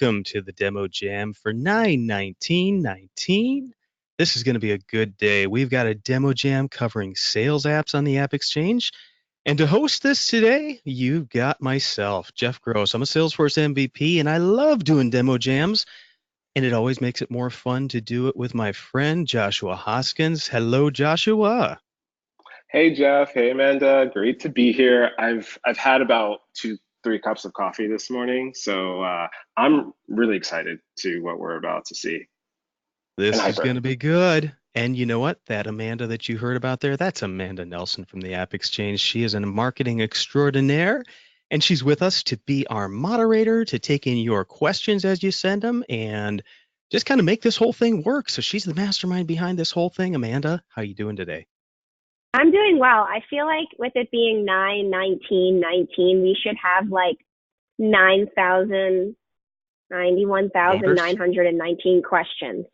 welcome to the Demo Jam for 9/19/19. This is going to be a good day. We've got a Demo Jam covering sales apps on the AppExchange. And to host this today, you've got myself, Jeff Grosse. I'm a Salesforce MVP, and I love doing Demo Jams. And it always makes it more fun to do it with my friend, Joshua Hoskins. Hello, Joshua. Hey Jeff, hey Amanda, great to be here. I've had about 3 cups of coffee this morning, so I'm really excited to what we're about to see. And This is hyper. going to be good. And you know what? That Amanda that you heard about there, that's Amanda Nelson from the AppExchange. She is a marketing extraordinaire, and she's with us to be our moderator, to take in your questions as you send them, and just kind of make this whole thing work. So she's the mastermind behind this whole thing. Amanda, how you doing today? I'm doing well. I feel like with it being 9/19/19, we should have like 91,919 questions.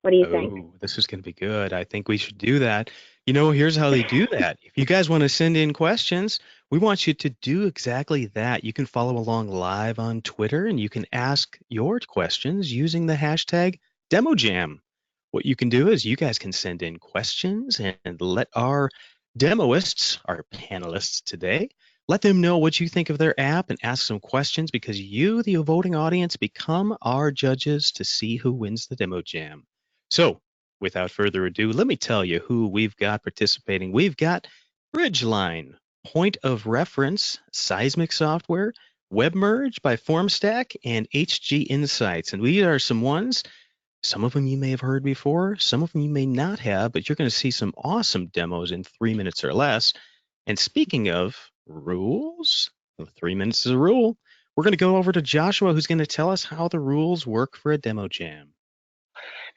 What do you think? Oh, this is going to be good. I think we should do that. You know, here's how they do that. If you guys want to send in questions, we want you to do exactly that. You can follow along live on Twitter and you can ask your questions using the hashtag DemoJam. What you can do is you guys can send in questions and let our demoists, our panelists today, let them know what you think of their app and ask some questions because you, the voting audience, become our judges to see who wins the Demo Jam. So, without further ado, let me tell you who we've got participating. We've got Bridgeline, Point of Reference, Seismic Software, WebMerge by Formstack, and HG Insights. And we are some ones, some of them you may have heard before, some of them you may not have, but you're going to see some awesome demos in 3 minutes or less. And speaking of rules, 3 minutes is a rule. We're going to go over to Joshua, who's going to tell us how the rules work for a Demo Jam.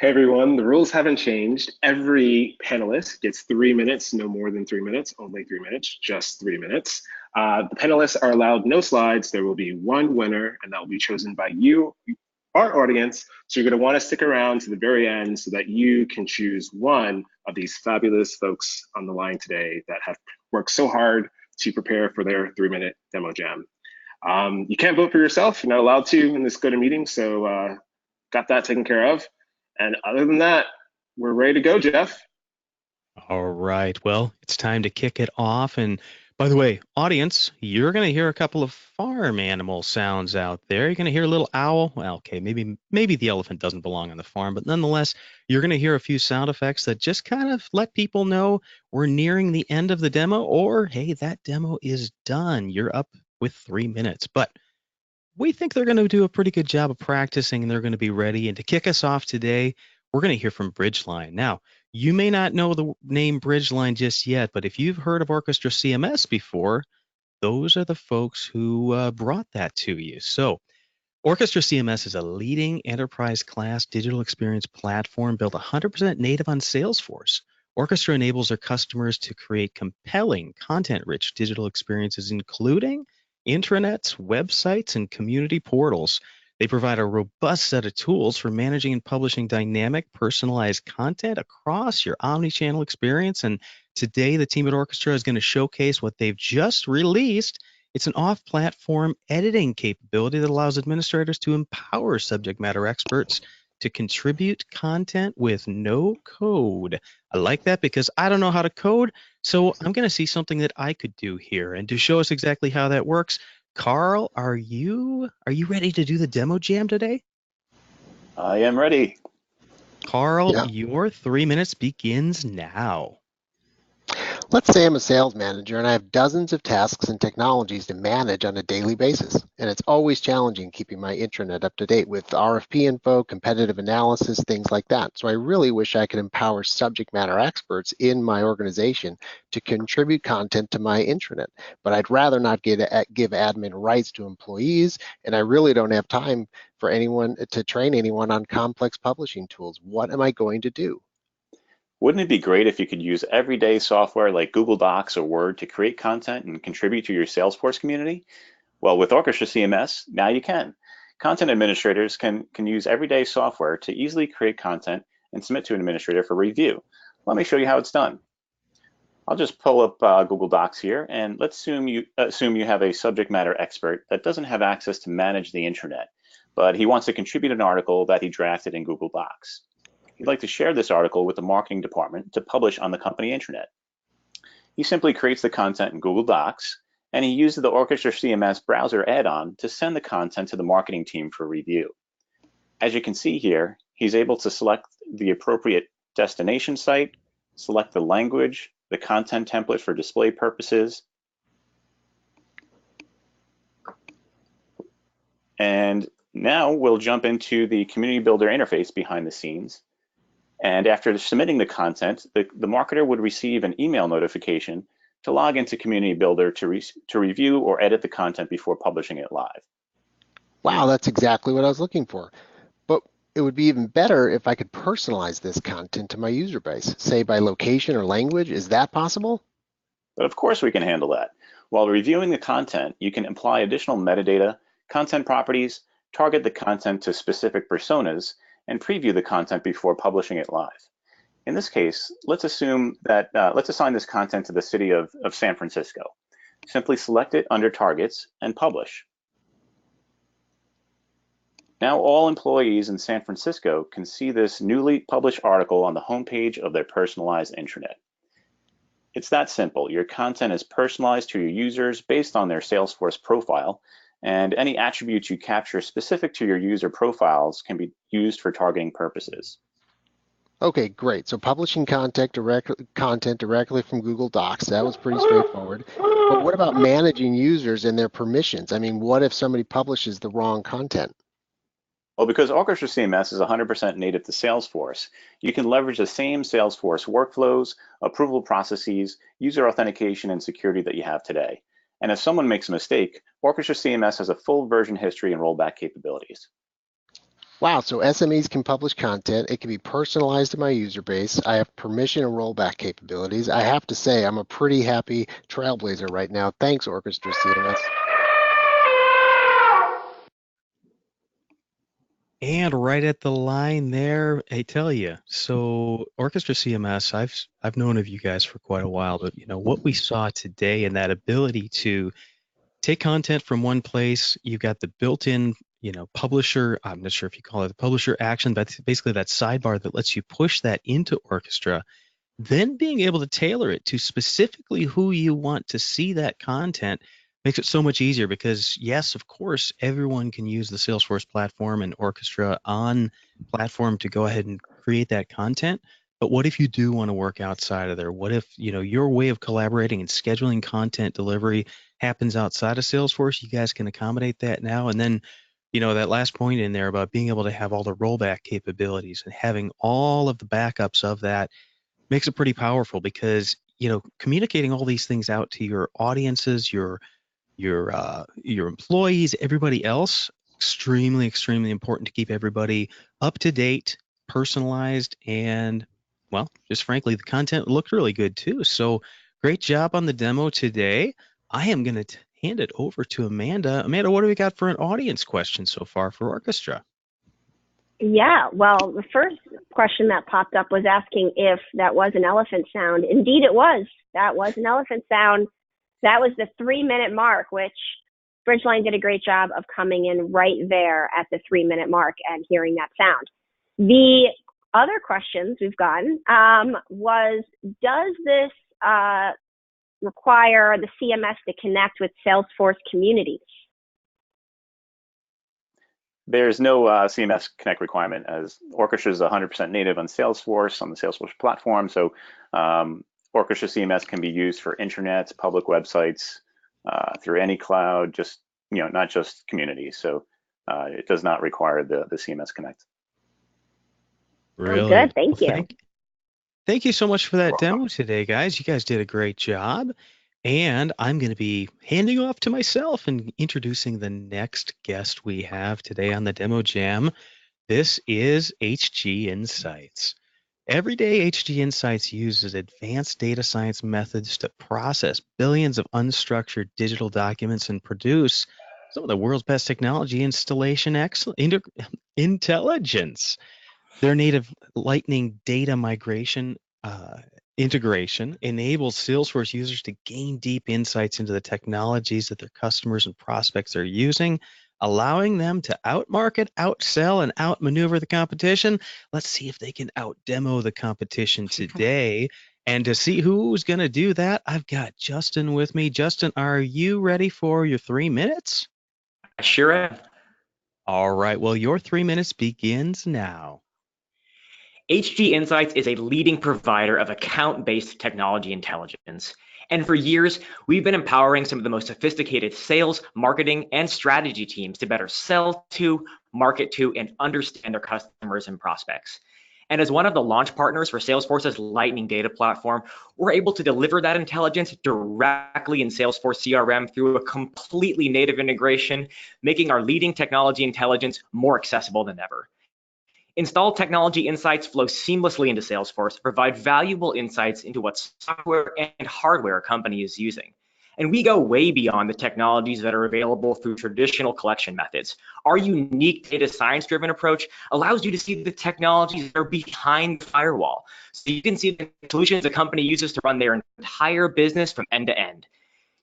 Hey everyone, the rules haven't changed. Every panelist gets 3 minutes, no more than 3 minutes, only 3 minutes, just 3 minutes. The panelists are allowed no slides. There will be one winner, and that will be chosen by you, our audience. So you're going to want to stick around to the very end so that you can choose one of these fabulous folks on the line today that have worked so hard to prepare for their 3-minute Demo Jam. You can't vote for yourself. You're not allowed to in this GoToMeeting, so got that taken care of. And other than that, we're ready to go, Jeff. All right. Well, it's time to kick it off. And by the way, audience, you're going to hear a couple of farm animal sounds out there. You're going to hear a little owl. Well, okay, maybe the elephant doesn't belong on the farm, but nonetheless, you're going to hear a few sound effects that just kind of let people know we're nearing the end of the demo, or hey, that demo is done. You're up with 3 minutes. But we think they're going to do a pretty good job of practicing and they're going to be ready. And to kick us off today, we're going to hear from Bridgeline. Now, you may not know the name Bridgeline just yet, but if you've heard of Orchestra CMS before, those are the folks who brought that to you. So Orchestra CMS is a leading enterprise-class digital experience platform built 100% native on Salesforce. Orchestra enables their customers to create compelling, content-rich digital experiences, including intranets, websites, and community portals. They provide a robust set of tools for managing and publishing dynamic, personalized content across your omni-channel experience. And today, the team at Orchestra is going to showcase what they've just released. It's an off-platform editing capability that allows administrators to empower subject matter experts to contribute content with no code. I like that because I don't know how to code, so I'm going to see something that I could do here. And to show us exactly how that works, Carl, are you ready to do the Demo Jam today? I am ready. Carl, your 3 minutes begins now. Let's say I'm a sales manager and I have dozens of tasks and technologies to manage on a daily basis. And it's always challenging keeping my intranet up to date with RFP info, competitive analysis, things like that. So I really wish I could empower subject matter experts in my organization to contribute content to my intranet. But I'd rather not give admin rights to employees, and I really don't have time for anyone to train anyone on complex publishing tools. What am I going to do? Wouldn't it be great if you could use everyday software like Google Docs or Word to create content and contribute to your Salesforce community? Well, with Orchestra CMS, now you can. Content administrators can use everyday software to easily create content and submit to an administrator for review. Let me show you how it's done. I'll just pull up Google Docs here, and let's assume you have a subject matter expert that doesn't have access to manage the intranet. but he wants to contribute an article that he drafted in Google Docs. He'd like to share this article with the marketing department to publish on the company intranet. He simply creates the content in Google Docs, and he uses the Orchestra CMS browser add-on to send the content to the marketing team for review. As you can see here, he's able to select the appropriate destination site, select the language, the content template for display purposes, and now we'll jump into the Community Builder interface behind the scenes. And after submitting the content, the marketer would receive an email notification to log into Community Builder to review or edit the content before publishing it live. Wow, that's exactly what I was looking for. But it would be even better if I could personalize this content to my user base, say by location or language. Is that possible? But of course we can handle that. While reviewing the content, you can apply additional metadata, content properties, target the content to specific personas, and preview the content before publishing it live. In this case, let's assume that, let's assign this content to the city of San Francisco. Simply select it under Targets and Publish. Now all employees in San Francisco can see this newly published article on the homepage of their personalized intranet. It's that simple. Your content is personalized to your users based on their Salesforce profile, and any attributes you capture specific to your user profiles can be used for targeting purposes. Okay, great. So publishing content directly from Google Docs, that was pretty straightforward. But what about managing users and their permissions? I mean, what if somebody publishes the wrong content? Well, because Orchestra CMS is 100% native to Salesforce, you can leverage the same Salesforce workflows, approval processes, user authentication, and security that you have today. And if someone makes a mistake, Orchestra CMS has a full version history and rollback capabilities. Wow, so SMEs can publish content. It can be personalized to my user base. I have permission and rollback capabilities. I have to say, I'm a pretty happy trailblazer right now. Thanks, Orchestra CMS. And right at the line there, I tell you. So Orchestra CMS, I've known of you guys for quite a while, but you know what we saw today and that ability to take content from one place, you've got the built-in, publisher. I'm not sure if you call it the publisher action, but it's basically that sidebar that lets you push that into Orchestra, then being able to tailor it to specifically who you want to see that content makes it so much easier because, yes, of course, everyone can use the Salesforce platform and Orchestra on platform to go ahead and create that content. But what if you do want to work outside of there? What if, your way of collaborating and scheduling content delivery happens outside of Salesforce? You guys can accommodate that now. And then, that last point in there about being able to have all the rollback capabilities and having all of the backups of that makes it pretty powerful because, communicating all these things out to your audiences, your employees, everybody else, extremely, extremely important to keep everybody up to date, personalized, and, well, just frankly, the content looked really good too. So great job on the demo today. I am going to hand it over to Amanda. Amanda, what do we got for an audience question so far for Orchestra? Yeah, well, the first question that popped up was asking if that was an elephant sound. Indeed, it was. That was an elephant sound. That was the 3-minute mark, which Bridgeline did a great job of coming in right there at the 3-minute mark and hearing that sound. The other questions we've gotten was, does this require the CMS to connect with Salesforce communities? There's no CMS Connect requirement, as Orchestra is 100% native on Salesforce, on the Salesforce platform. So Orchestra CMS can be used for intranets, public websites, through any cloud, just, not just communities. So it does not require the CMS Connect. Really? Oh, good, thank you. Thank you so much for that demo today, guys. You guys did a great job. And I'm going to be handing off to myself and introducing the next guest we have today on the Demo Jam. This is HG Insights. Everyday HG Insights uses advanced data science methods to process billions of unstructured digital documents and produce some of the world's best technology installation intelligence. Their native Lightning data migration integration enables Salesforce users to gain deep insights into the technologies that their customers and prospects are using, allowing them to outmarket, outsell, and outmaneuver the competition. Let's see if they can outdemo the competition today. And to see who's going to do that, I've got Justin with me. Justin, are you ready for your 3 minutes? Sure am. All right. Well, your 3 minutes begins now. HG Insights is a leading provider of account-based technology intelligence. And for years, we've been empowering some of the most sophisticated sales, marketing, and strategy teams to better sell to, market to, and understand their customers and prospects. And as one of the launch partners for Salesforce's Lightning Data Platform, we're able to deliver that intelligence directly in Salesforce CRM through a completely native integration, making our leading technology intelligence more accessible than ever. Installed technology insights flow seamlessly into Salesforce to provide valuable insights into what software and hardware a company is using. And we go way beyond the technologies that are available through traditional collection methods. Our unique data science-driven approach allows you to see the technologies that are behind the firewall. So you can see the solutions a company uses to run their entire business from end to end.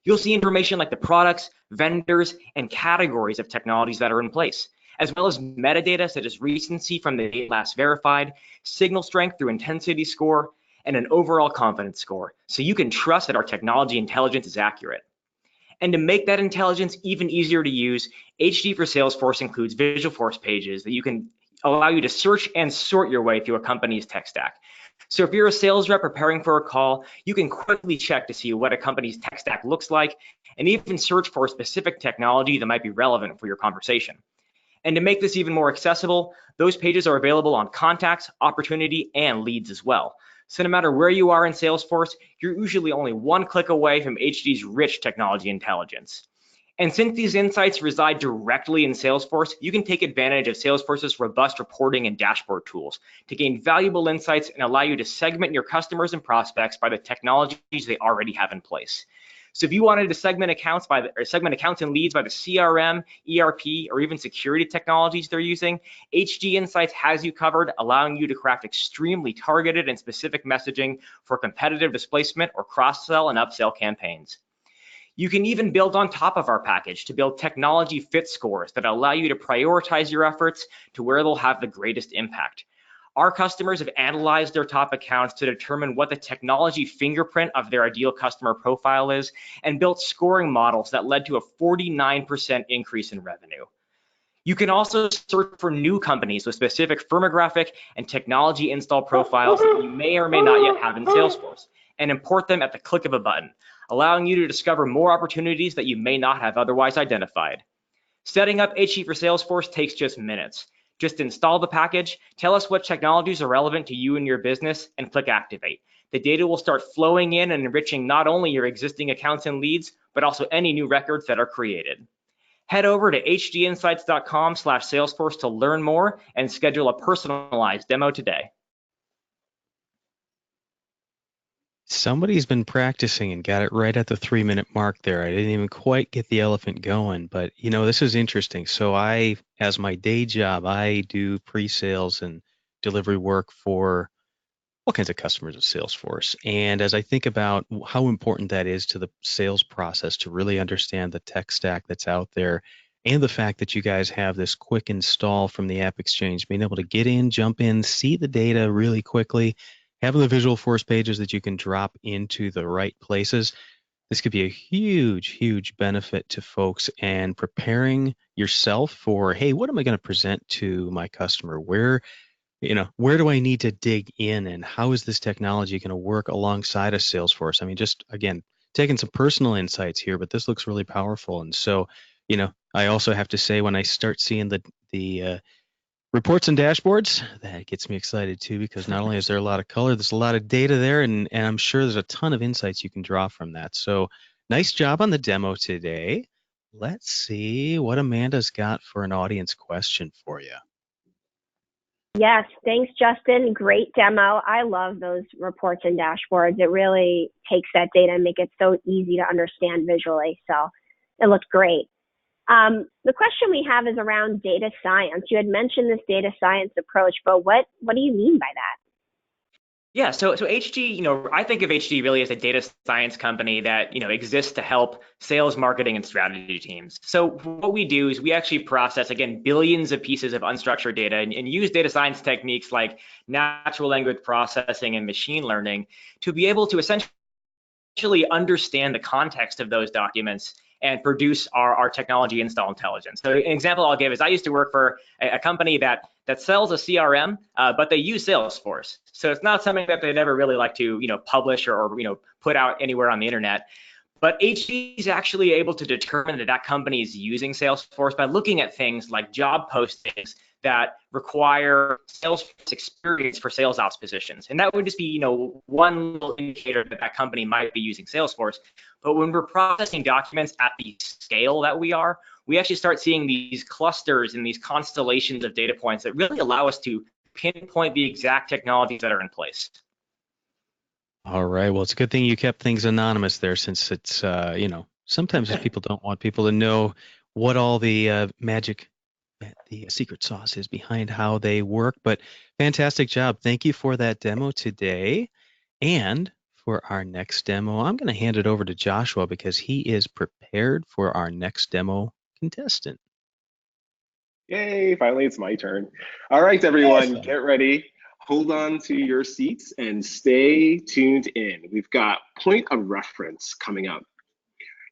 You'll see information like the products, vendors, and categories of technologies that are in place, as well as metadata such as recency from the date last verified, signal strength through intensity score, and an overall confidence score, so you can trust that our technology intelligence is accurate. And to make that intelligence even easier to use, HG for Salesforce includes Visualforce pages that you can allow you to search and sort your way through a company's tech stack. So if you're a sales rep preparing for a call, you can quickly check to see what a company's tech stack looks like, and even search for a specific technology that might be relevant for your conversation. And to make this even more accessible, those pages are available on contacts, opportunity, and leads as well. So no matter where you are in Salesforce, you're usually only one click away from HG's rich technology intelligence. And since these insights reside directly in Salesforce, you can take advantage of Salesforce's robust reporting and dashboard tools to gain valuable insights and allow you to segment your customers and prospects by the technologies they already have in place. So if you wanted to segment accounts and leads by the CRM, ERP, or even security technologies they're using, HG Insights has you covered, allowing you to craft extremely targeted and specific messaging for competitive displacement or cross-sell and upsell campaigns. You can even build on top of our package to build technology fit scores that allow you to prioritize your efforts to where they'll have the greatest impact. Our customers have analyzed their top accounts to determine what the technology fingerprint of their ideal customer profile is and built scoring models that led to a 49% increase in revenue. You can also search for new companies with specific firmographic and technology install profiles that you may or may not yet have in Salesforce and import them at the click of a button, allowing you to discover more opportunities that you may not have otherwise identified. Setting up HG for Salesforce takes just minutes. Just install the package, tell us what technologies are relevant to you and your business, and click Activate. The data will start flowing in and enriching not only your existing accounts and leads, but also any new records that are created. Head over to hginsights.com/Salesforce to learn more and schedule a personalized demo today. Somebody's been practicing and got it right at the 3 minute mark there. I didn't even quite get the elephant going, but this is interesting. So as my day job, I do pre-sales and delivery work for all kinds of customers of Salesforce. And as I think about how important that is to the sales process to really understand the tech stack that's out there, and the fact that you guys have this quick install from the AppExchange, being able to get in, jump in, see the data really quickly, having the Visualforce pages that you can drop into the right places. This could be a huge, huge benefit to folks, and preparing yourself for, hey, what am I going to present to my customer? Where do I need to dig in, and how is this technology going to work alongside of Salesforce? I mean, just again, taking some personal insights here, but this looks really powerful. And so, I also have to say, when I start seeing the reports and dashboards, that gets me excited too, because not only is there a lot of color, there's a lot of data there, and I'm sure there's a ton of insights you can draw from that. So nice job on the demo today. Let's see what Amanda's got for an audience question for you. Yes, thanks, Justin. Great demo. I love those reports and dashboards. It really takes that data and make it so easy to understand visually. So it looked great. The question we have is around data science. You had mentioned this data science approach, but what do you mean by that? Yeah, so HG, I think of HG really as a data science company that, exists to help sales, marketing, and strategy teams. So what we do is we actually process, again, billions of pieces of unstructured data and use data science techniques like natural language processing and machine learning to be able to essentially understand the context of those documents and produce our technology install intelligence. So an example I'll give is I used to work for a company that sells a CRM, but they use Salesforce. So it's not something that they'd ever really like to publish or put out anywhere on the internet. But HG is actually able to determine that that company is using Salesforce by looking at things like job postings that require Salesforce experience for sales ops positions. And that would just be, one little indicator that that company might be using Salesforce. But when we're processing documents at the scale that we are, we actually start seeing these clusters and these constellations of data points that really allow us to pinpoint the exact technologies that are in place. All right. Well, it's a good thing you kept things anonymous there, since it's, sometimes people don't want people to know what all the magic, the secret sauce is behind how they work. But fantastic job. Thank you for that demo today. And for our next demo, I'm going to hand it over to Joshua because he is prepared for our next demo contestant. Yay, finally it's my turn. All right, everyone, get ready. Hold on to your seats and stay tuned in. We've got point of reference coming up.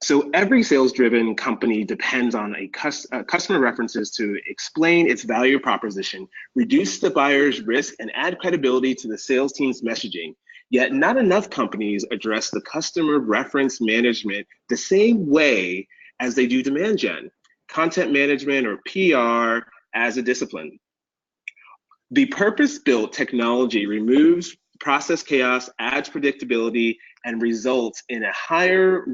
So every sales-driven company depends on customer references to explain its value proposition, reduce the buyer's risk, and add credibility to the sales team's messaging. Yet not enough companies address the customer reference management the same way as they do demand gen, content management, or PR as a discipline. The purpose-built technology removes process chaos, adds predictability, and results in a higher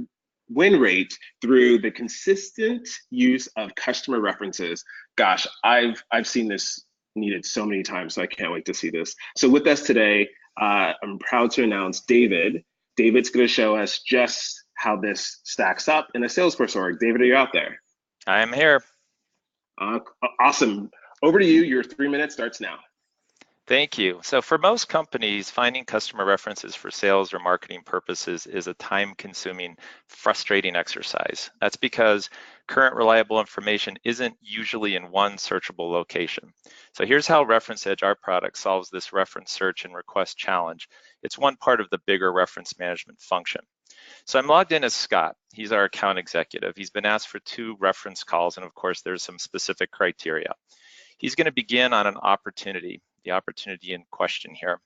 win rate through the consistent use of customer references. Gosh, I've seen this needed so many times, so I can't wait to see this. So with us today, I'm proud to announce David. David's going to show us just how this stacks up in a Salesforce org. David, are you out there? I am here. Awesome. Over to you. Your 3 minutes starts now. Thank you. So for most companies, finding customer references for sales or marketing purposes is a time-consuming, frustrating exercise. That's because current reliable information isn't usually in one searchable location. So here's how Reference Edge, our product, solves this reference search and request challenge. It's one part of the bigger reference management function. So I'm logged in as Scott. He's our account executive. He's been asked for 2 reference calls, and of course, there's some specific criteria. He's going to begin on an opportunity, the opportunity in question here.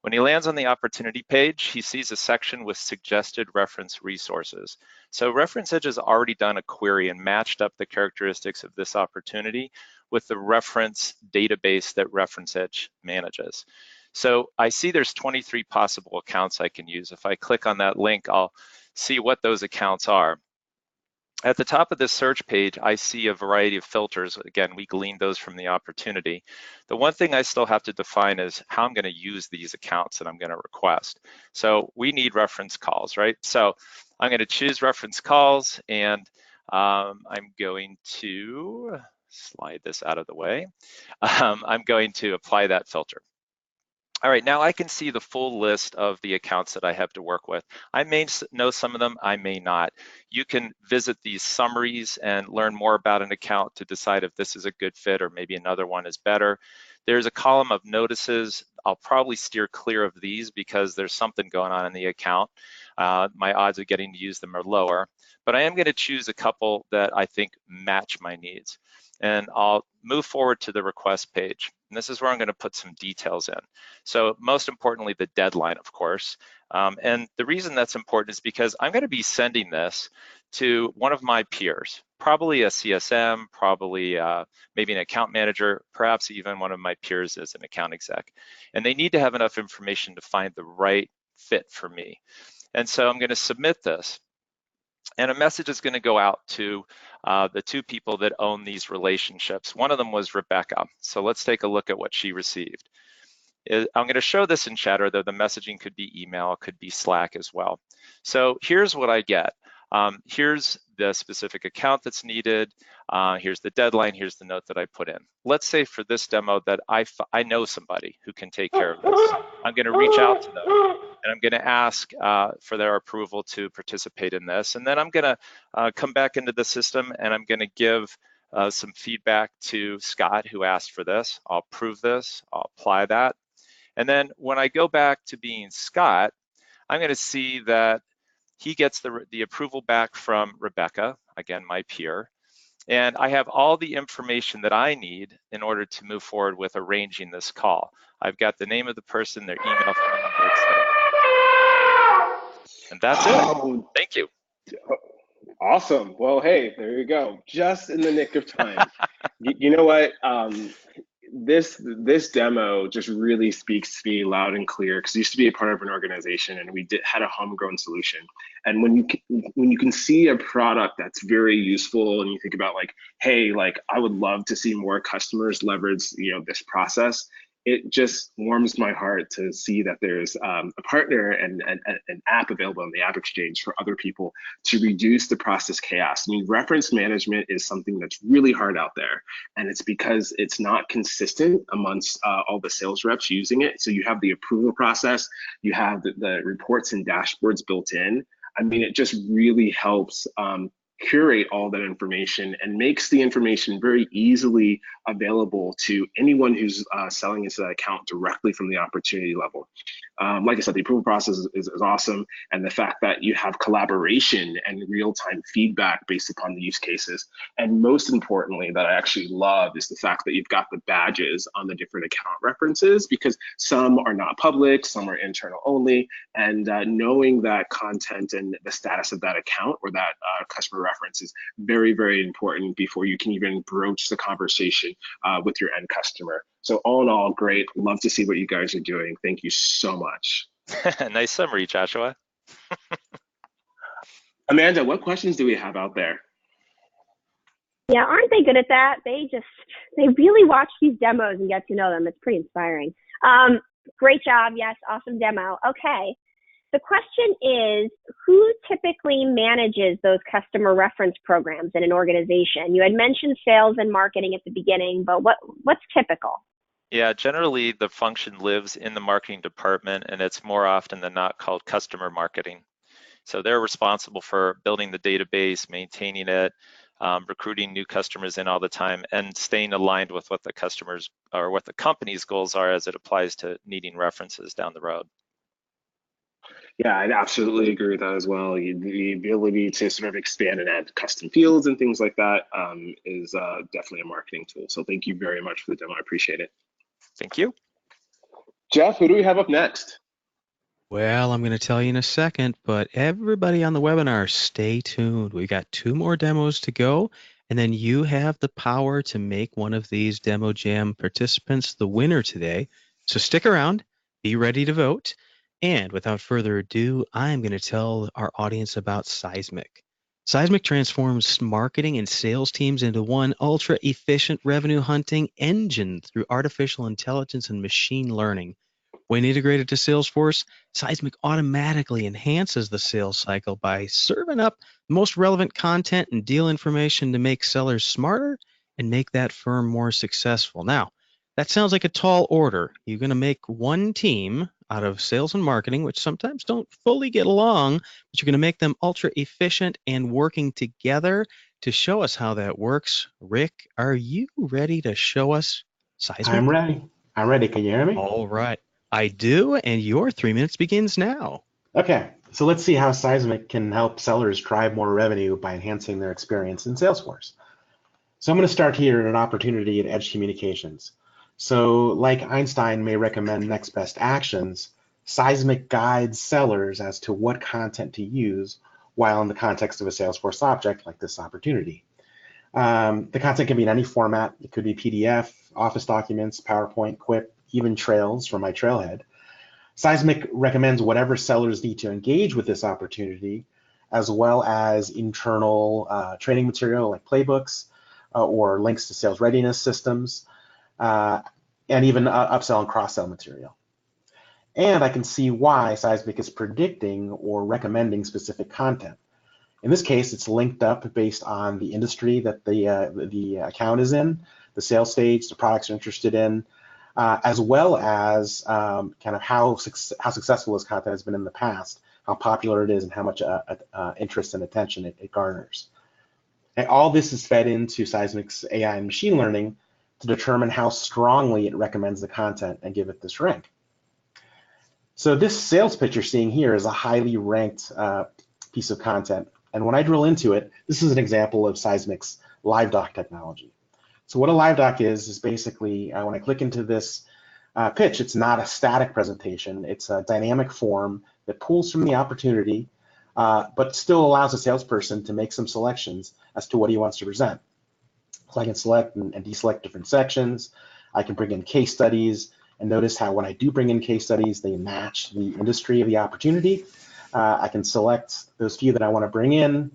When he lands on the opportunity page, he sees a section with suggested reference resources. So Reference Edge has already done a query and matched up the characteristics of this opportunity with the reference database that Reference Edge manages. So I see there's 23 possible accounts I can use. If I click on that link, I'll see what those accounts are. At the top of this search page, I see a variety of filters. Again, we gleaned those from the opportunity. The one thing I still have to define is how I'm going to use these accounts that I'm going to request. So we need reference calls, right? So I'm going to choose reference calls, and I'm going to slide this out of the way. I'm going to apply that filter. All right, now I can see the full list of the accounts that I have to work with. I may know some of them, I may not. You can visit these summaries and learn more about an account to decide if this is a good fit or maybe another one is better. There's a column of notices. I'll probably steer clear of these because there's something going on in the account. My odds of getting to use them are lower, but I am going to choose a couple that I think match my needs. And I'll move forward to the request page. And this is where I'm going to put some details in. So most importantly, the deadline, of course. And the reason that's important is because I'm going to be sending this to one of my peers, probably a CSM, probably maybe an account manager, perhaps even one of my peers as an account exec. And they need to have enough information to find the right fit for me. And so I'm going to submit this. And a message is going to go out to the 2 people that own these relationships. One of them was Rebecca. So let's take a look at what she received. I'm going to show this in chat, though the messaging could be email, could be Slack as well. So here's what I get. here's the specific account that's needed. Here's the deadline. Here's the note that I put in. Let's say for this demo that I know somebody who can take care of this. I'm going to reach out to them and I'm going to ask for their approval to participate in this. And then I'm going to come back into the system and I'm going to give some feedback to Scott, who asked for this. I'll approve this. I'll apply that. And then when I go back to being Scott, I'm going to see that he gets the approval back from Rebecca, again, my peer. And I have all the information that I need in order to move forward with arranging this call. I've got the name of the person, their email, phone number, etc. And that's it. Thank you. Awesome. Well, hey, there you go. Just in the nick of time. You know what? This demo just really speaks to me loud and clear, because I used to be a part of an organization and we had a homegrown solution. And when you can see a product that's very useful and you think about like, hey, like I would love to see more customers leverage, this process. It just warms my heart to see that there's a partner and an app available on the AppExchange for other people to reduce the process chaos. I mean, reference management is something that's really hard out there, and it's because it's not consistent amongst all the sales reps using it. So you have the approval process, you have the reports and dashboards built in. I mean, it just really helps curate all that information and makes the information very easily available to anyone who's selling into that account directly from the opportunity level. Like I said, the approval process is awesome. And the fact that you have collaboration and real-time feedback based upon the use cases. And most importantly, that I actually love is the fact that you've got the badges on the different account references, because some are not public, some are internal only. And knowing that content and the status of that account or that customer reference is very, very important before you can even broach the conversation with your end customer. So all in all, great. Love to see what you guys are doing. Thank you so much. Nice summary, Joshua. Amanda, what questions do we have out there? Yeah, aren't they good at that? They really watch these demos and get to know them. It's pretty inspiring. Great job. Yes, awesome demo. Okay. The question is, who typically manages those customer reference programs in an organization? You had mentioned sales and marketing at the beginning, but what's typical? Yeah, generally the function lives in the marketing department, and it's more often than not called customer marketing. So they're responsible for building the database, maintaining it, recruiting new customers in all the time, and staying aligned with what the customers or what the company's goals are as it applies to needing references down the road. Yeah, I'd absolutely agree with that as well. The ability to sort of expand and add custom fields and things like that is definitely a marketing tool. So thank you very much for the demo. I appreciate it. Thank you. Jeff, who do we have up next? Well, I'm going to tell you in a second, but everybody on the webinar, stay tuned. We got 2 more demos to go, and then you have the power to make one of these Demo Jam participants the winner today. So stick around, be ready to vote. And without further ado, I'm going to tell our audience about Seismic. Seismic transforms marketing and sales teams into one ultra-efficient revenue hunting engine through artificial intelligence and machine learning. When integrated to Salesforce, Seismic automatically enhances the sales cycle by serving up the most relevant content and deal information to make sellers smarter and make that firm more successful. Now, that sounds like a tall order. You're going to make one team out of sales and marketing, which sometimes don't fully get along, but you're going to make them ultra efficient and working together. To show us how that works, Rick, are you ready to show us Seismic? I'm ready. I'm ready. Can you hear me? All right. I do, and your 3 minutes begins now. Okay, so let's see how Seismic can help sellers drive more revenue by enhancing their experience in Salesforce. So I'm going to start here at an opportunity at Edge Communications. So like Einstein may recommend next best actions, Seismic guides sellers as to what content to use while in the context of a Salesforce object like this opportunity. The content can be in any format. It could be PDF, Office documents, PowerPoint, Quip, even trails from my Trailhead. Seismic recommends whatever sellers need to engage with this opportunity, as well as internal training material like playbooks or links to sales readiness systems, and even upsell and cross-sell material. And I can see why Seismic is predicting or recommending specific content. In this case, it's linked up based on the industry that the account is in, the sales stage, the products you're interested in, as well as kind of how successful this content has been in the past, how popular it is, and how much interest and attention it garners. And all this is fed into Seismic's AI and machine learning to determine how strongly it recommends the content and give it this rank. So this sales pitch you're seeing here is a highly ranked piece of content. And when I drill into it, this is an example of Seismic's live doc technology. So what a live doc is basically, when I click into this pitch, it's not a static presentation. It's a dynamic form that pulls from the opportunity, but still allows a salesperson to make some selections as to what he wants to present. So I can select and deselect different sections. I can bring in case studies, and notice how when I do bring in case studies, they match the industry of the opportunity. I can select those few that I want to bring in,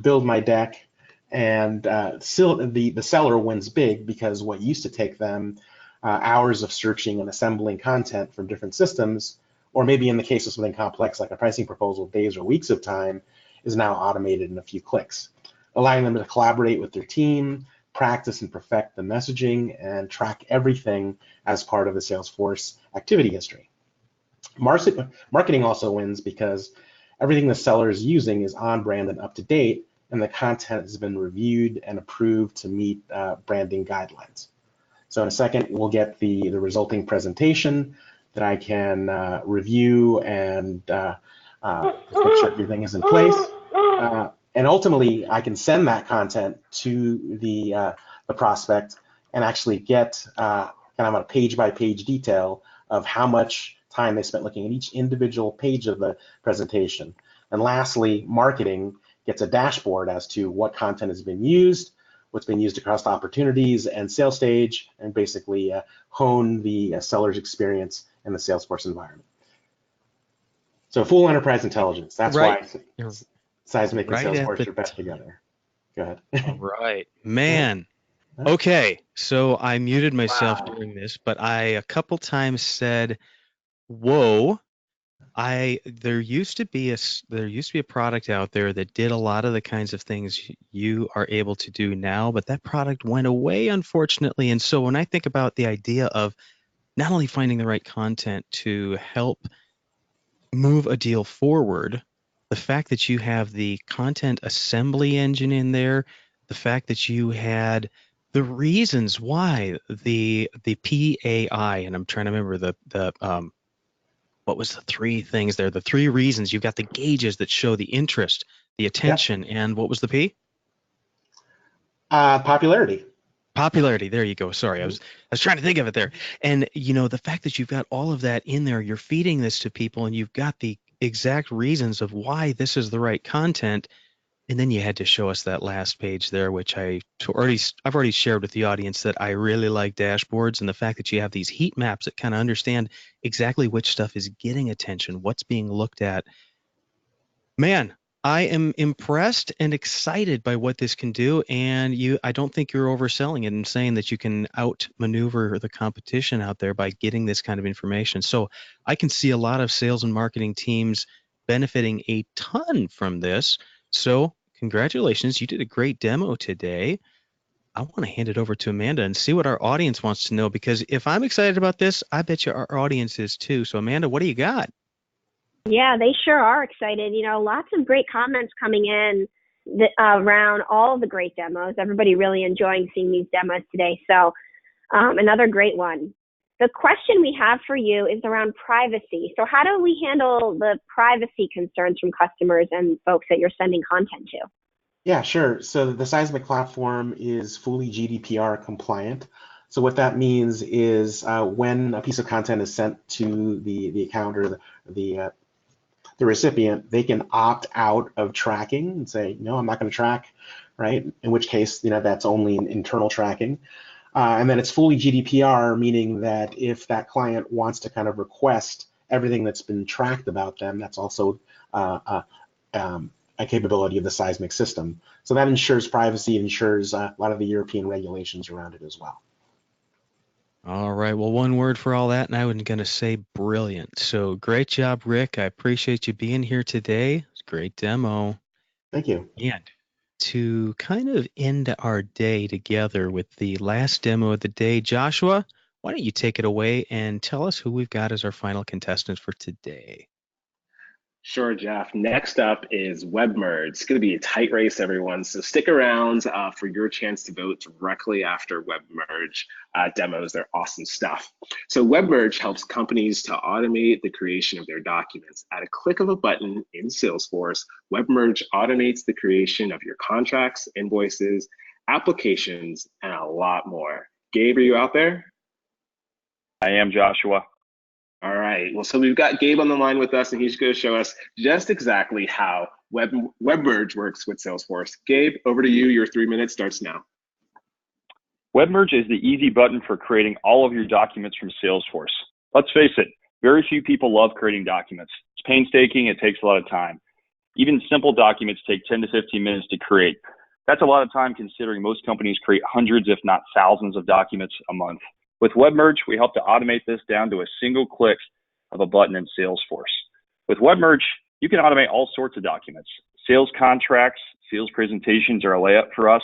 build my deck, and the seller wins big, because what used to take them hours of searching and assembling content from different systems, or maybe in the case of something complex like a pricing proposal, days or weeks of time, is now automated in a few clicks, allowing them to collaborate with their team, practice and perfect the messaging, and track everything as part of the Salesforce activity history. Marketing also wins because everything the seller is using is on brand and up to date, and the content has been reviewed and approved to meet branding guidelines. So in a second, we'll get the resulting presentation that I can review and make sure everything is in place. And ultimately, I can send that content to the prospect and actually get kind of a page-by-page detail of how much time they spent looking at each individual page of the presentation. And lastly, marketing gets a dashboard as to what content has been used, what's been used across opportunities and sales stage, and basically hone the seller's experience in the Salesforce environment. So full enterprise intelligence. That's why Seismic and Salesforce are best together. Go ahead. All right, man. Okay, so I muted myself during this, but I a couple times said, "Whoa." There used to be a product out there that did a lot of the kinds of things you are able to do now, but that product went away, unfortunately. And so when I think about the idea of not only finding the right content to help move a deal forward, the fact that you have the content assembly engine in there, the fact that you had the reasons why the PAI, and I'm trying to remember what was the three things there? The three reasons. You've got the gauges that show the interest, the attention, and what was the P? Popularity. Popularity. There you go. Sorry, I was trying to think of it there. And you know, the fact that you've got all of that in there, you're feeding this to people, and you've got the exact reasons of why this is the right content. And then you had to show us that last page there, which I've already shared with the audience that I really like dashboards, and the fact that you have these heat maps that kind of understand exactly which stuff is getting attention, what's being looked at. Man, I am impressed and excited by what this can do, and I don't think you're overselling it and saying that you can outmaneuver the competition out there by getting this kind of information. So I can see a lot of sales and marketing teams benefiting a ton from this. So congratulations, you did a great demo today. I want to hand it over to Amanda and see what our audience wants to know, because if I'm excited about this, I bet you our audience is too. So Amanda, what do you got? Yeah, they sure are excited. You know, lots of great comments coming in around all of the great demos. Everybody really enjoying seeing these demos today. So another great one. The question we have for you is around privacy. So how do we handle the privacy concerns from customers and folks that you're sending content to? Yeah, sure. So the Seismic platform is fully GDPR compliant. So what that means is when a piece of content is sent to the account or the recipient, they can opt out of tracking and say, no, I'm not going to track, right? In which case, you know, that's only internal tracking. And then it's fully GDPR, meaning that if that client wants to kind of request everything that's been tracked about them, that's also a capability of the Seismic system. So that ensures privacy, ensures a lot of the European regulations around it as well. All right. Well, one word for all that, and I was going to say brilliant. So great job, Rick. I appreciate you being here today. It's a great demo. Thank you. And to kind of end our day together with the last demo of the day, Joshua, why don't you take it away and tell us who we've got as our final contestants for today? Sure, Jeff. Next up is WebMerge. It's going to be a tight race, everyone. So stick around for your chance to vote directly after WebMerge demos. They're awesome stuff. So WebMerge helps companies to automate the creation of their documents. At a click of a button in Salesforce, WebMerge automates the creation of your contracts, invoices, applications, and a lot more. Gabe, are you out there? I am, Joshua. All right, well, so we've got Gabe on the line with us, and he's going to show us just exactly how WebMerge works with Salesforce. Gabe, over to you. Your 3 minutes starts now. WebMerge is the easy button for creating all of your documents from Salesforce. Let's face it, very few people love creating documents. It's painstaking, it takes a lot of time. Even simple documents take 10 to 15 minutes to create. That's a lot of time considering most companies create hundreds, if not thousands, of documents a month. With WebMerge, we help to automate this down to a single click of a button in Salesforce. With WebMerge, you can automate all sorts of documents. Sales contracts, sales presentations are a layup for us.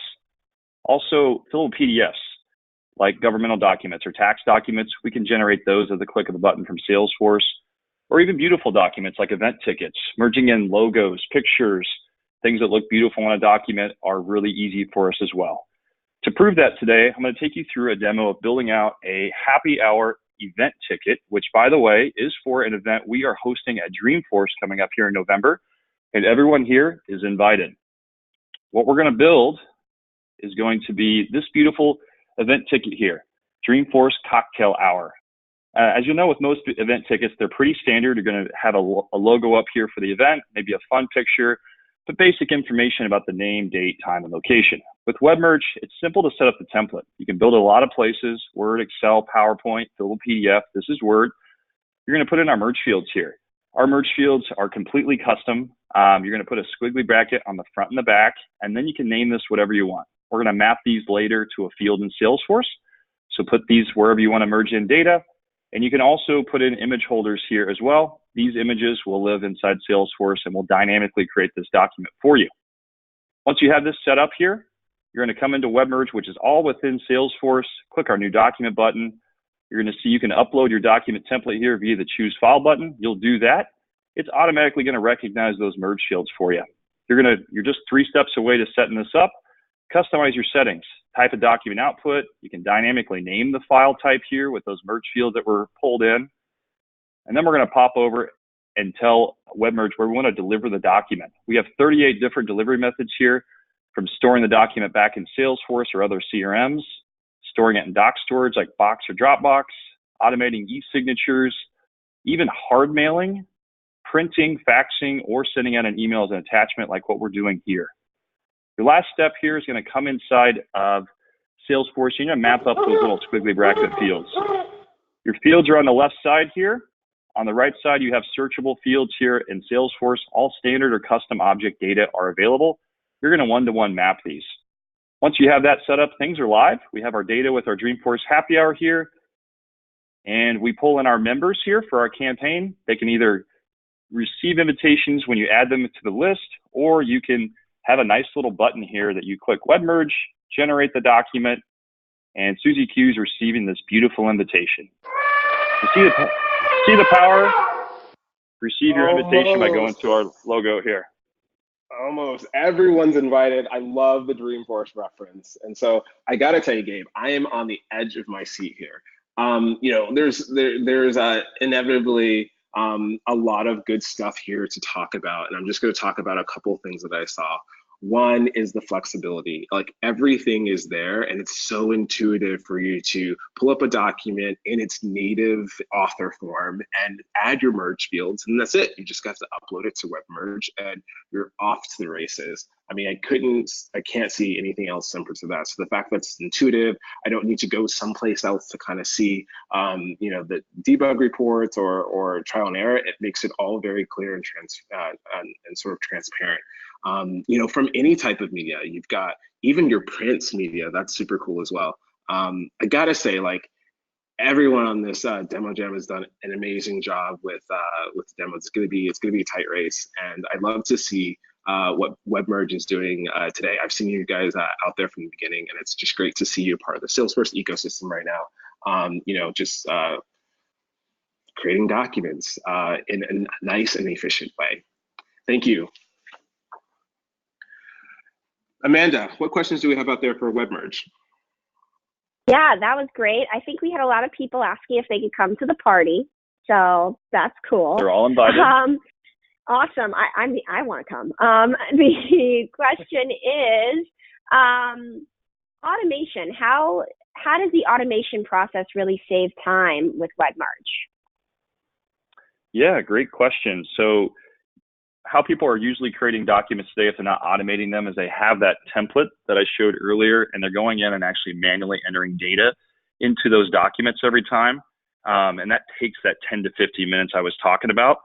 Also, fillable PDFs, like governmental documents or tax documents, we can generate those at the click of a button from Salesforce. Or even beautiful documents like event tickets, merging in logos, pictures, things that look beautiful on a document are really easy for us as well. To prove that today, I'm going to take you through a demo of building out a happy hour event ticket, which, by the way, is for an event we are hosting at Dreamforce coming up here in November, and everyone here is invited. What we're going to build is going to be this beautiful event ticket here, Dreamforce Cocktail Hour. As you'll know, with most event tickets, they're pretty standard. You're going to have a logo up here for the event, maybe a fun picture, but basic information about the name, date, time, and location. With WebMerge, it's simple to set up the template. You can build a lot of places, Word, Excel, PowerPoint, fillable PDF. This is Word. You're going to put in our merge fields here. Our merge fields are completely custom. You're going to put a squiggly bracket on the front and the back, and then you can name this whatever you want. We're going to map these later to a field in Salesforce. So put these wherever you want to merge in data. And you can also put in image holders here as well. These images will live inside Salesforce and will dynamically create this document for you. Once you have this set up here, you're going to come into WebMerge, which is all within Salesforce. Click our new document button. You're going to see you can upload your document template here via the choose file button. You'll do that. It's automatically going to recognize those merge fields for you. You're just 3 steps away to setting this up. Customize your settings. Type a document output. You can dynamically name the file type here with those merge fields that were pulled in. And then we're going to pop over and tell WebMerge where we want to deliver the document. We have 38 different delivery methods here, from storing the document back in Salesforce or other CRMs, storing it in doc storage like Box or Dropbox, automating e-signatures, even hard mailing, printing, faxing, or sending out an email as an attachment like what we're doing here. Your last step here is going to come inside of Salesforce. You're going to map up those little squiggly bracket fields. Your fields are on the left side here. On the right side, you have searchable fields here in Salesforce. All standard or custom object data are available. You're going to one-to-one map these. Once you have that set up, things are live. We have our data with our Dreamforce Happy Hour here. And we pull in our members here for our campaign. They can either receive invitations when you add them to the list, or you can have a nice little button here that you click WebMerge, generate the document, and Susie Q is receiving this beautiful invitation. You see the power? Receive your invitation by going to our logo here. Almost everyone's invited. I love the Dreamforce reference. And so I got to tell you, Gabe, I am on the edge of my seat here. There's inevitably a lot of good stuff here to talk about. And I'm just going to talk about a couple of things that I saw. One is the flexibility. Like, everything is there, and it's so intuitive for you to pull up a document in its native author form and add your merge fields, and that's it. You just got to upload it to WebMerge, and you're off to the races. I mean, I can't see anything else similar to that. So the fact that it's intuitive, I don't need to go someplace else to kind of see, the debug reports or trial and error. It makes it all very clear and sort of transparent. From any type of media. You've got even your prints media. That's super cool as well. I gotta say, like, everyone on this demo jam has done an amazing job with the demo. It's gonna be a tight race, and I'd love to see what WebMerge is doing today. I've seen you guys out there from the beginning, and it's just great to see you part of the Salesforce ecosystem right now. Just creating documents in a nice and efficient way. Thank you. Amanda, what questions do we have out there for WebMerge? Yeah, that was great. I think we had a lot of people asking if they could come to the party, so that's cool. They're all invited. Awesome. I want to come. The question is automation. How does the automation process really save time with WebMerge? Yeah, great question. So how people are usually creating documents today if they're not automating them is they have that template that I showed earlier, and they're going in and actually manually entering data into those documents every time. And that takes that 10 to 15 minutes I was talking about.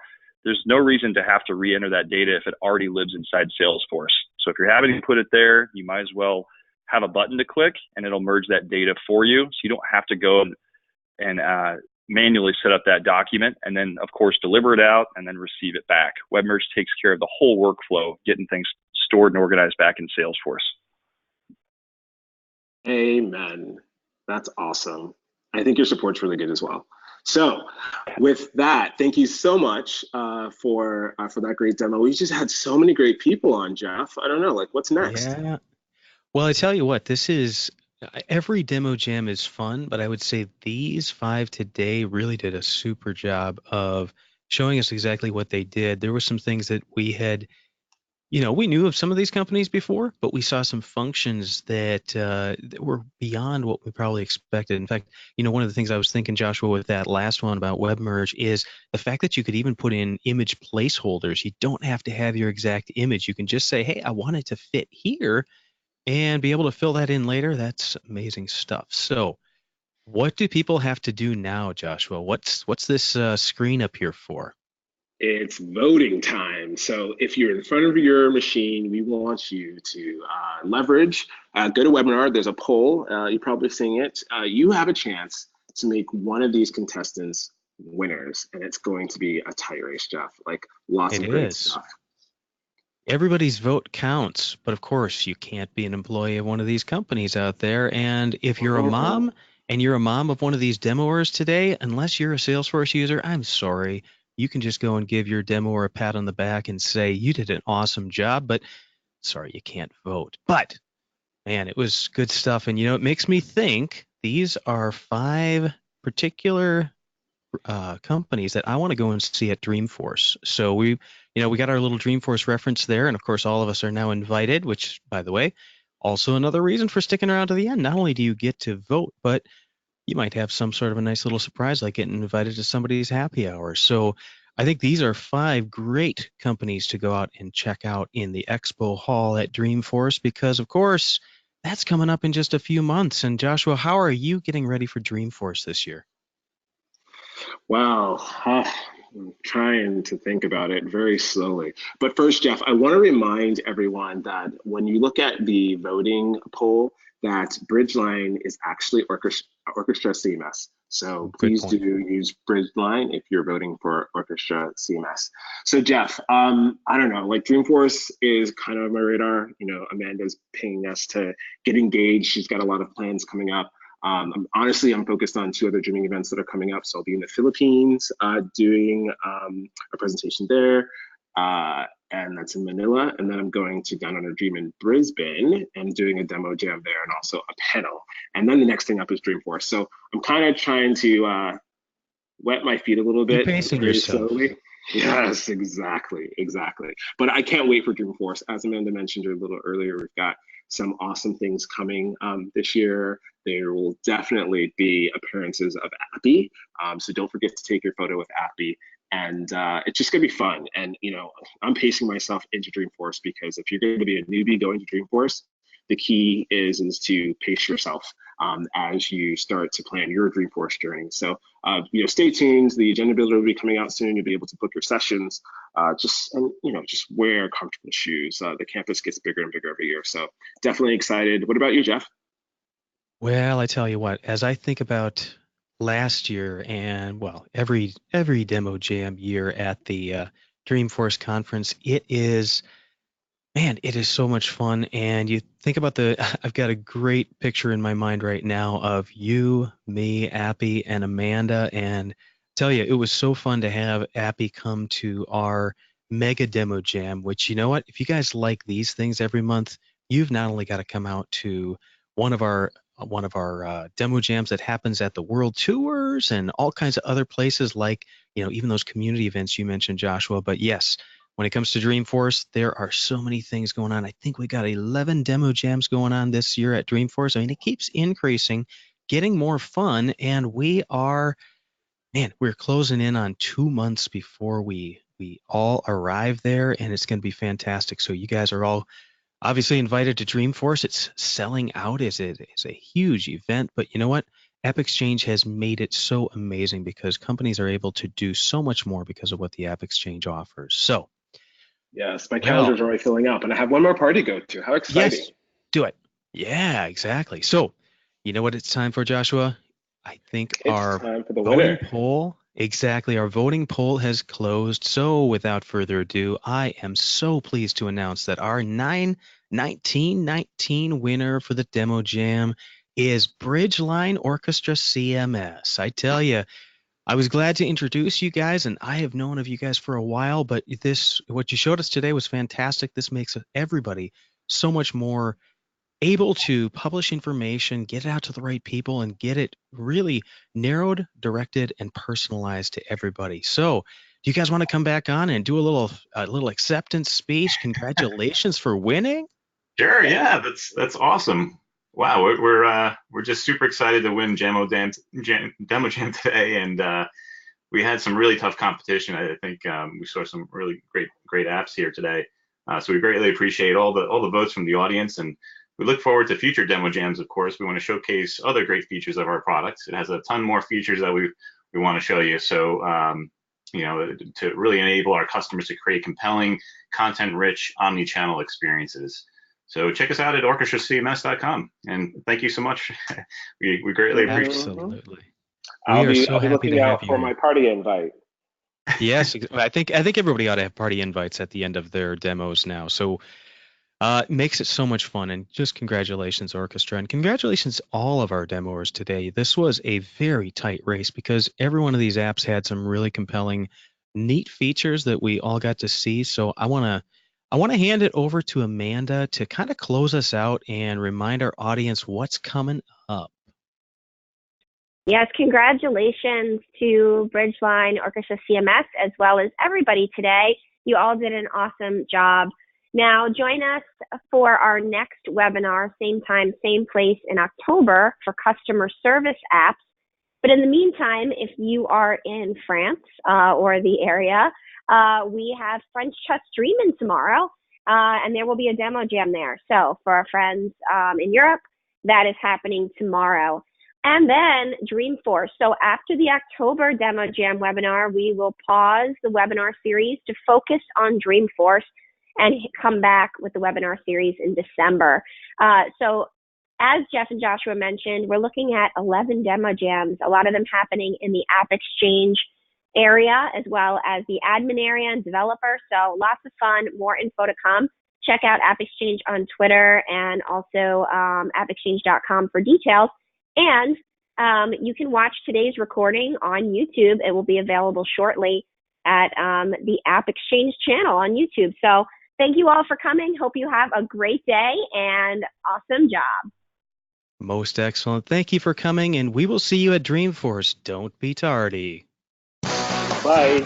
There's no reason to have to re-enter that data if it already lives inside Salesforce. So if you're having to put it there, you might as well have a button to click and it'll merge that data for you. So you don't have to go and manually set up that document and then of course deliver it out and then receive it back. WebMerge takes care of the whole workflow, getting things stored and organized back in Salesforce. Amen. That's awesome. I think your support's really good as well. So with that, thank you so much for that great demo. We just had so many great people on, Jeff. I don't know, like what's next? Yeah. Well, I tell you what, this is every demo jam is fun, but I would say these 5 today really did a super job of showing us exactly what they did. There were some things that we had, we knew of some of these companies before, but we saw some functions that were beyond what we probably expected. In fact, one of the things I was thinking, Joshua, with that last one about WebMerge is the fact that you could even put in image placeholders. You don't have to have your exact image. You can just say, hey, I want it to fit here, and be able to fill that in later. That's amazing stuff. So what do people have to do now, Joshua? What's this screen up here for? It's voting time. So if you're in front of your machine, we want you to leverage, go to webinar, there's a poll, you're probably seeing it. You have a chance to make one of these contestants winners, and it's going to be a tight race, Jeff, like lots of great stuff. Everybody's vote counts, but of course you can't be an employee of one of these companies out there. And if you're a mom and you're a mom of one of these demoers today, unless you're a Salesforce user, I'm sorry. You can just go and give your demoer a pat on the back and say, you did an awesome job, but sorry, you can't vote. But man, it was good stuff. And it makes me think these are 5 particular companies that I want to go and see at Dreamforce. So we got our little Dreamforce reference there, and of course all of us are now invited, which, by the way, also another reason for sticking around to the end. Not only do you get to vote, but you might have some sort of a nice little surprise, like getting invited to somebody's happy hour. So I think these are 5 great companies to go out and check out in the expo hall at Dreamforce, because of course that's coming up in just a few months. And Joshua, how are you getting ready for Dreamforce this year? Wow, I'm trying to think about it very slowly. But first, Jeff, I want to remind everyone that when you look at the voting poll, that Bridgeline is actually Orchestra CMS. So please do use Bridgeline if you're voting for Orchestra CMS. So Jeff, I don't know, like Dreamforce is kind of on my radar. Amanda's pinging us to get engaged. She's got a lot of plans coming up. Honestly, I'm focused on 2 other dreaming events that are coming up. So I'll be in the Philippines doing a presentation there, and that's in Manila. And then I'm going to Down Under Dream in Brisbane and doing a demo jam there, and also a panel. And then the next thing up is Dreamforce. So I'm kind of trying to wet my feet a little bit. You're pacing yourself. Slowly. Yes, exactly. But I can't wait for Dreamforce. As Amanda mentioned a little earlier, we've got some awesome things coming this year. There will definitely be appearances of Appy, so don't forget to take your photo with Appy. And it's just gonna be fun. And I'm pacing myself into Dreamforce, because if you're going to be a newbie going to Dreamforce, the key is to pace yourself as you start to plan your Dreamforce journey. So stay tuned. The agenda builder will be coming out soon. You'll be able to book your sessions. Just wear comfortable shoes. The campus gets bigger and bigger every year. So definitely excited. What about you, Jeff? Well, I tell you what, as I think about last year and every demo jam year at the Dreamforce conference, it is Man, it is so much fun. And you think about I've got a great picture in my mind right now of you, me, Appy, and Amanda. And tell you, it was so fun to have Appy come to our mega demo jam, which, you know what? If you guys like these things every month, you've not only got to come out to one of our demo jams that happens at the World Tours and all kinds of other places like, even those community events you mentioned, Joshua. But yes, when it comes to Dreamforce, there are so many things going on. I think we got 11 demo jams going on this year at Dreamforce. I mean, it keeps increasing, getting more fun, and we're closing in on 2 months before we all arrive there, and it's going to be fantastic. So you guys are all obviously invited to Dreamforce. It's selling out. It's a huge event, but you know what? AppExchange has made it so amazing because companies are able to do so much more because of what the AppExchange offers. So, Yes, my well, calendar's already filling up, and I have one more party to go to. How exciting! yes, do it. Yeah, exactly. So, you know what it's time for, Joshua? I think It's our time for the voting winner. poll, exactly, our voting poll has closed. So, without further ado, I am so pleased to announce that our 9/19/19 winner for the Demo Jam is Bridgeline Orchestra CMS. I tell you, I was glad to introduce you guys, and I have known of you guys for a while, but what you showed us today was fantastic. This makes everybody so much more able to publish information, get it out to the right people, and get it really narrowed, directed, and personalized to everybody. So, do you guys want to come back on and do a little acceptance speech? Congratulations for winning. Sure, yeah, that's awesome. Wow, we're just super excited to win Demo Jam today, and we had some really tough competition. I think we saw some really great apps here today. So we greatly appreciate all the votes from the audience, and we look forward to future demo jams. Of course, we want to showcase other great features of our products. It has a ton more features that we want to show you. So to really enable our customers to create compelling, content-rich, omni-channel experiences. So check us out at orchestracms.com, and thank you so much. we greatly appreciate it. Absolutely. We I'll are be so happy looking to have out you for here. my party invite. Yes, I think everybody ought to have party invites at the end of their demos now. So it makes it so much fun. And just congratulations, Orchestra, and congratulations all of our demoers today. This was a very tight race because every one of these apps had some really compelling, neat features that we all got to see. So I want to hand it over to Amanda to kind of close us out and remind our audience what's coming up. Yes, congratulations to Bridgeline, Orchestra CMS, as well as everybody today. You all did an awesome job. Now, join us for our next webinar, same time, same place in October for customer service apps. But in the meantime, if you are in France or the area, we have French Chess streaming tomorrow, and there will be a demo jam there. So for our friends in Europe, that is happening tomorrow. And then Dreamforce. So after the October Demo Jam webinar, we will pause the webinar series to focus on Dreamforce and come back with the webinar series in December. So as Jeff and Joshua mentioned, we're looking at 11 Demo Jams, a lot of them happening in the AppExchange area, as well as the admin area and developer. So lots of fun, more info to come. Check out AppExchange on Twitter and also appexchange.com for details. And you can watch today's recording on YouTube. It will be available shortly at the AppExchange channel on YouTube. So thank you all for coming. Hope you have a great day and awesome job. Most excellent. Thank you for coming, and we will see you at Dreamforce. Don't be tardy. Bye.